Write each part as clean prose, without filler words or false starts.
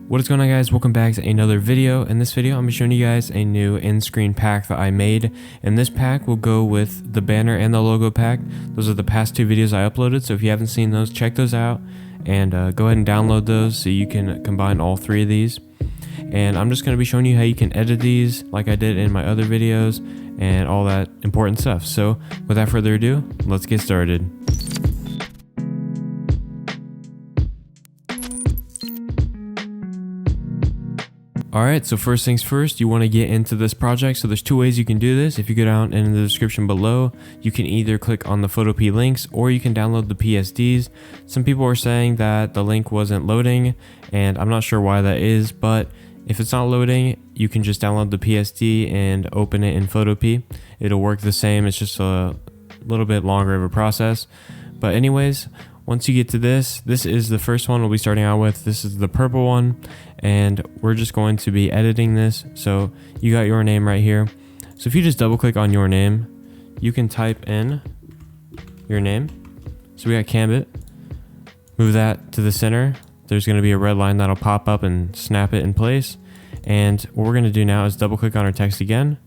What is going on, guys? Welcome back to another video. In this video I'm going to be showing you guys a new in-screen pack that I made, and this pack will go with the banner and the logo pack. Those are the past two videos I uploaded, so if you haven't seen those, check those out and go ahead and download those so you can combine all three of these. And I'm just going to be showing you how you can edit these like I did in my other videos and all that important stuff. So without further ado, let's get started. Alright, so first things first, you want to get into this project. So there's two ways you can do this. If you go down in the description below, you can either click on the Photopea links or you can download the PSDs. Some people are saying that the link wasn't loading, and I'm not sure why that is, but if it's not loading, you can just download the PSD and open it in Photopea. It'll work the same, it's just a little bit longer of a process. But anyways, once you get to this is the first one we'll be starting out with. This is the purple one, and we're just going to be editing this. So you got your name right here. So if you just double click on your name, you can type in your name. So we got Cambit. Move that to the center. There's going to be a red line that'll pop up and snap it in place. And what we're going to do now is double click on our text again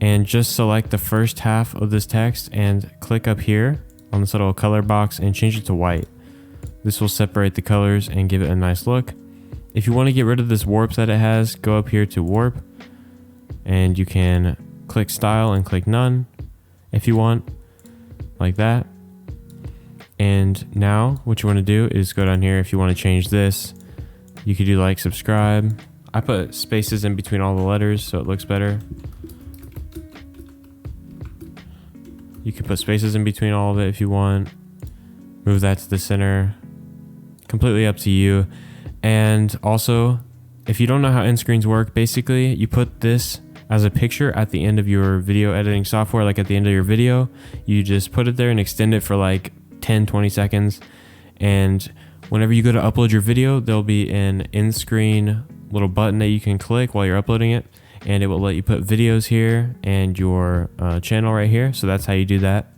and just select the first half of this text and click up here on this little color box and change it to white. This will separate the colors and give it a nice look. If you want to get rid of this warp that it has, go up here to warp and you can click style and click none if you want, like that. And now what you want to do is go down here. If you want to change this, you could do like, subscribe. I put spaces in between all the letters so it looks better. You can put spaces in between all of it if you want. Move that to the center. Completely up to you. And also, if you don't know how end screens work, basically you put this as a picture at the end of your video editing software, like at the end of your video. You just put it there and extend it for like 10-20 seconds. And whenever you go to upload your video, there'll be an end screen little button that you can click while you're uploading it, and it will let you put videos here and your channel right here. So that's how you do that.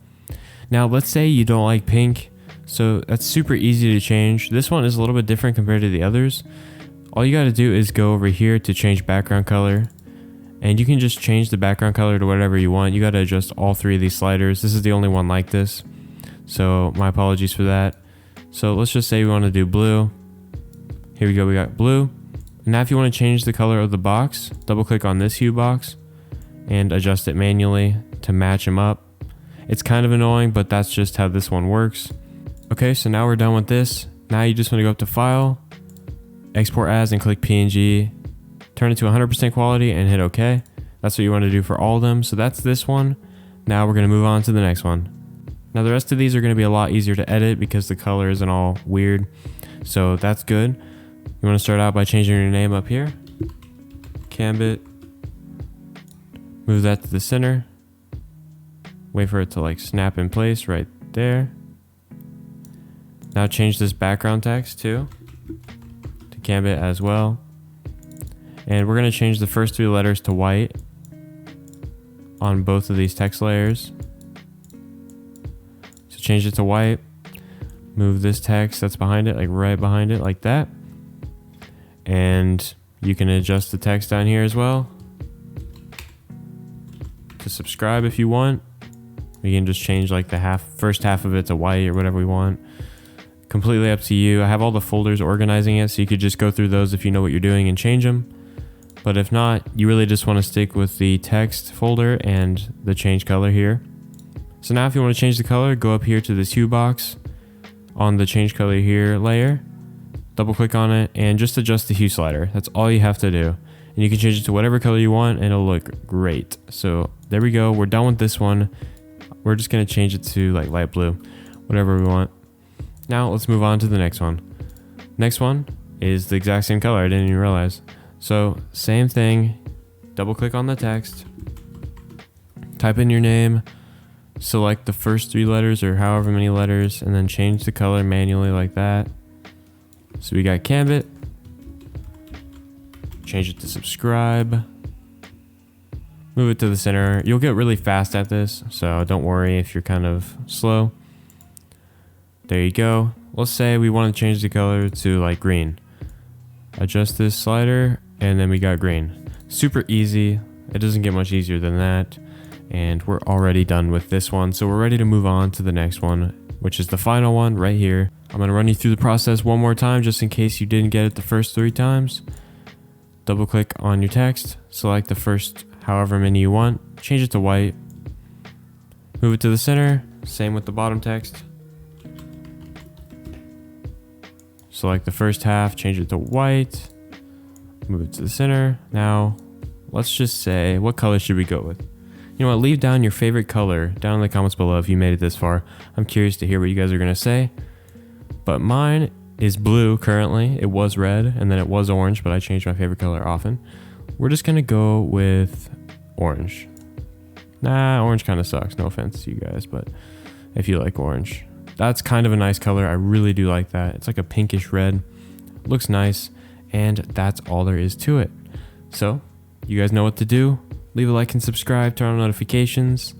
Now let's say you don't like pink, so that's super easy to change. This one is a little bit different compared to the others. All you got to do is go over here to change background color, and you can just change the background color to whatever you want. You got to adjust all three of these sliders. This is the only one like this, so my apologies for that. So let's just say we want to do blue. Here we go, we got blue. Now if you want to change the color of the box, double click on this hue box and adjust it manually to match them up. It's kind of annoying, but that's just how this one works. Okay, so now we're done with this. Now you just want to go up to File, Export As, and click PNG. Turn it to 100% quality and hit OK. That's what you want to do for all of them. So that's this one. Now we're going to move on to the next one. Now the rest of these are going to be a lot easier to edit because the color isn't all weird. So that's good. You want to start out by changing your name up here. Cambit. Move that to the center. Wait for it to like snap in place right there. Now change this background text to Cambit as well. And we're going to change the first three letters to white on both of these text layers. So change it to white. Move this text that's behind it, like right behind it, like that. And you can adjust the text down here as well. To subscribe if you want. We can just change like the first half of it to white or whatever we want. Completely up to you. I have all the folders organizing it, so you could just go through those if you know what you're doing and change them. But if not, you really just want to stick with the text folder and the change color here. So now if you want to change the color, go up here to this hue box on the change color here layer. Double click on it and just adjust the hue slider. That's all you have to do. And you can change it to whatever color you want and it'll look great. So there we go. We're done with this one. We're just going to change it to like light blue, whatever we want. Now let's move on to the next one. Next one is the exact same color. I didn't even realize. So same thing. Double click on the text. Type in your name. Select the first three letters or however many letters and then change the color manually like that. So we got Cambit. Change it to subscribe. Move it to the center. You'll get really fast at this, so don't worry if you're kind of slow. There you go. Let's say we want to change the color to like green. Adjust this slider, and then we got green. Super easy. It doesn't get much easier than that. And we're already done with this one. So we're ready to move on to the next one, which is the final one right here. I'm gonna run you through the process one more time just in case you didn't get it the first 3 times. Double click on your text, select the first however many you want, change it to white, move it to the center, same with the bottom text. Select the first half, change it to white, move it to the center. Now, let's just say, what color should we go with? You know what, leave down your favorite color down in the comments below if you made it this far. I'm curious to hear what you guys are gonna say. But mine is blue currently. It was red and then it was orange, but I change my favorite color often. We're just gonna go with orange. Nah, orange kind of sucks. No offense to you guys, but if you like orange. That's kind of a nice color. I really do like that. It's like a pinkish red. Looks nice. And that's all there is to it. So, you guys know what to do. Leave a like and subscribe, turn on notifications.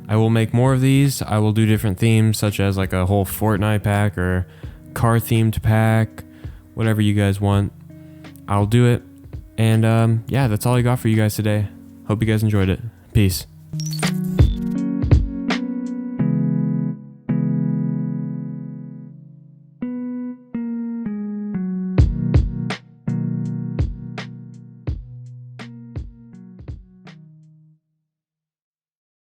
I will make more of these. I will do different themes, such as like a whole Fortnite pack or car themed pack, whatever you guys want. I'll do it. And yeah, that's all I got for you guys today. Hope you guys enjoyed it. Peace.